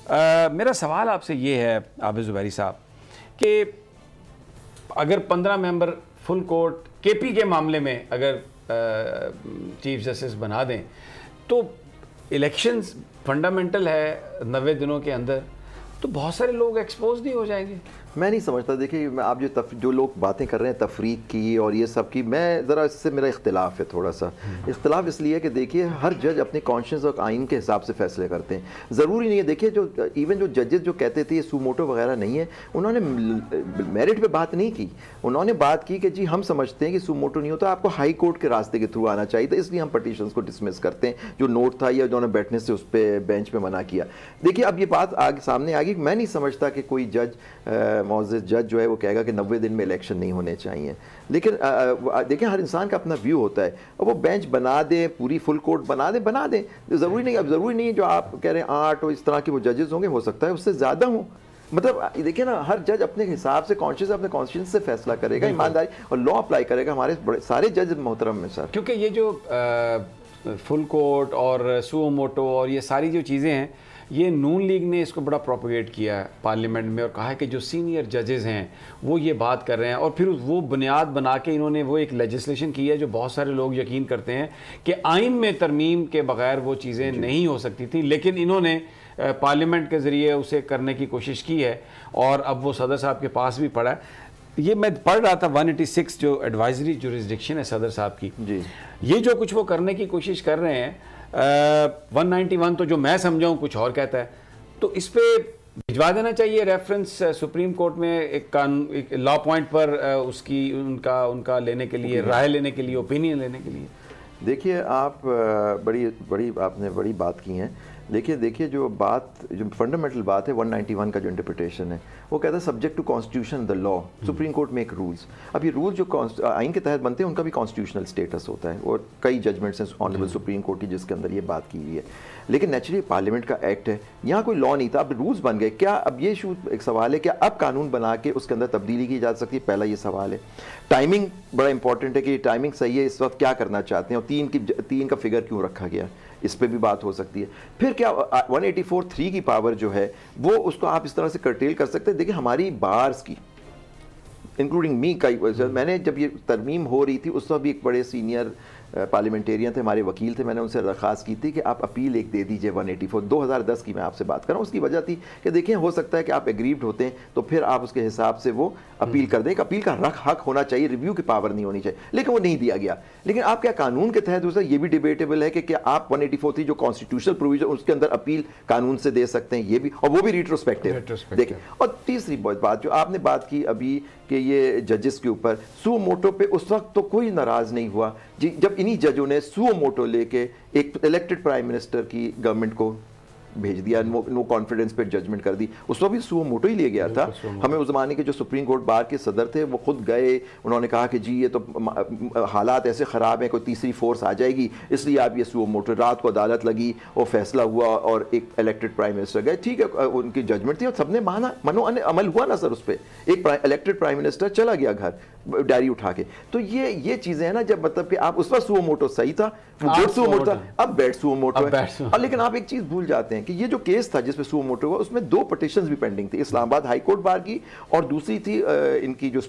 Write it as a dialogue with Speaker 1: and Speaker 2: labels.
Speaker 1: मेरा सवाल आपसे ये है आबिद ज़ुबैरी साहब कि अगर 15 मेंबर फुल कोर्ट केपी के मामले में अगर चीफ जस्टिस बना दें तो इलेक्शंस फंडामेंटल है 90 दिनों के अंदर, तो बहुत सारे लोग एक्सपोज नहीं हो जाएंगे?
Speaker 2: मैं नहीं समझता। देखिए, आप जो लोग बातें कर रहे हैं तफरीक की और ये सब की, मैं ज़रा इससे मेरा इख्तिलाफ है थोड़ा सा। इख्तिलाफ इसलिए कि देखिए हर जज अपने कॉन्शियस और आइन के हिसाब से फैसले करते हैं। ज़रूरी नहीं है, देखिए जो इवन जो जजेस जो कहते थे ये सूमोटो वगैरह नहीं है, उन्होंने मेरिट पे बात नहीं की। उन्होंने बात की कि जी हम समझते हैं कि सूमोटो नहीं होता, आपको हाई कोर्ट के रास्ते के थ्रू आना चाहिए था, इसलिए हम पटिशन को डिसमिस करते हैं। जो नोट था या उन्होंने बैठने से उस पर बेंच पर मना किया। देखिए अब ये बात सामने आ गई। मैं नहीं समझता कि कोई मुअज़्ज़ज़ जज जो है वो कहेगा कि 90 दिन में इलेक्शन नहीं होने चाहिए। लेकिन देखिए हर इंसान का अपना व्यू होता है। अब वो बेंच बना दे, पूरी फुल कोर्ट बना दें। ज़रूरी नहीं, अब ज़रूरी नहीं जो आप कह रहे हैं 8 और इस तरह के वो जजेस होंगे, हो सकता है उससे ज़्यादा हों। मतलब देखिए ना, हर जज अपने हिसाब से कॉन्शियस अपने कॉन्शियस से फैसला करेगा, ईमानदारी और लॉ अप्लाई करेगा। हमारे बड़े सारे जज मोहतरम में सर,
Speaker 1: क्योंकि ये जो फुल कोर्ट और सुओ मोटो और ये सारी जो चीज़ें हैं, ये नून लीग ने इसको बड़ा प्रोपोगेट किया है पार्लियामेंट में और कहा है कि जो सीनियर जजेस हैं वो ये बात कर रहे हैं, और फिर वो बुनियाद बना के इन्होंने वो एक लेजिस्लेशन की है जो बहुत सारे लोग यकीन करते हैं कि आइन में तरमीम के बगैर वो चीज़ें नहीं हो सकती थी, लेकिन इन्होंने पार्लियामेंट के ज़रिए उसे करने की कोशिश की है और अब वो सदर साहब के पास भी पड़ा है। ये मैं पढ़ रहा था 186 जो एडवाइजरी जुरिस्डिक्शन है सदर साहब की
Speaker 2: जी, ये
Speaker 1: जो कुछ वो करने की कोशिश कर रहे हैं, 191 तो जो मैं समझाऊं कुछ और कहता है, तो इस पे भिजवा देना चाहिए रेफरेंस सुप्रीम कोर्ट में एक लॉ पॉइंट पर उसकी उनका लेने के लिए, राय लेने के लिए, ओपिनियन लेने के लिए।
Speaker 2: देखिए आप आपने बड़ी बात की है। देखिए जो फंडामेंटल बात है 191 का जो इंटरप्रिटेशन है वो कहता है subject to constitution the law, supreme court make rules. अब ये रूल्स जो आइन के तहत बनते हैं उनका भी कॉन्स्टिट्यूशनल स्टेटस होता है और कई जजमेंट्स हैं ऑनरेबल सुप्रीम कोर्ट की जिसके अंदर ये बात की हुई है। लेकिन नेचुरली पार्लियामेंट का एक्ट है, यहाँ कोई लॉ नहीं था, अब रूल्स बन गए। क्या अब ये एक सवाल है, क्या अब कानून बना के उसके अंदर तब्दीली की जा सकती है? पहला ये सवाल है। टाइमिंग बड़ा इंपॉर्टेंट है कि टाइमिंग सही है, इस वक्त क्या करना चाहते हैं और 3 का फिगर क्यों रखा गया, इस पे भी बात हो सकती है। फिर क्या 184(3) की पावर जो है वो उसको आप इस तरह से कर्टेल कर सकते हैं। देखिए हमारी बार्स की इंक्लूडिंग मी मैंने जब ये तरमीम हो रही थी उस वक्त भी एक बड़े सीनियर पार्लियामेंटेरियन थे, हमारे वकील थे, मैंने उनसे दरख्वास्त की थी कि आप अपील एक दे दीजिए 184। 2010 की मैं आपसे बात कर रहा हूँ। उसकी वजह थी कि देखिए हो सकता है कि आप एग्रीव्ड होते हैं तो फिर आप उसके हिसाब से वो अपील कर दें। अपील का हक होना चाहिए, रिव्यू की पावर नहीं होनी चाहिए, लेकिन वो नहीं दिया गया। लेकिन आप क्या कानून के तहत दूसरा ये भी डिबेटेबल है कि क्या आप 184 थी जो कॉन्स्टिट्यूशनल प्रोविजन उसके अंदर अपील कानून से दे सकते हैं, ये भी, और वो भी रिट्रोस्पेक्टिव। देखिए, और तीसरी बात जो आपने बात की अभी कि ये जजेस के ऊपर सुओ मोटो पे उस वक्त तो कोई नाराज नहीं हुआ जी, जब इन्हीं जजों ने सुओ मोटो लेके एक इलेक्टेड प्राइम मिनिस्टर की गवर्नमेंट को भेज दिया, नो कॉन्फिडेंस पे जजमेंट कर दी। उस वक्त भी सुओ मोटो ही लिया गया था। हमें उस जमाने के जो सुप्रीम कोर्ट बार के सदर थे वो खुद गए, उन्होंने कहा कि जी ये तो हालात ऐसे ख़राब हैं, कोई तीसरी फोर्स आ जाएगी, इसलिए आप ये सुओ मोटो। रात को अदालत लगी, वो फैसला हुआ और एक इलेक्टेड प्राइम मिनिस्टर गए। ठीक है, उनकी जजमेंट थी और सबने माना, अमल हुआ ना सर उस पर। एक इलेक्टेड प्राइम मिनिस्टर चला गया घर डायरी उठा के। तो ये चीज़ें हैं ना, जब मतलब कि आप उस पर सुओ मोटो सही था, गुड सुओ मोटो था, अब बैड सुओ मोटो है। लेकिन आप एक चीज़ भूल जाते हैं कि ये जो केस था जिसमें सुओ मोटो हुआ उसमें 2 पिटीशंस भी पेंडिंग थी, इस्लामाबाद हाई कोर्ट बार की और दूसरी थी इनकी जो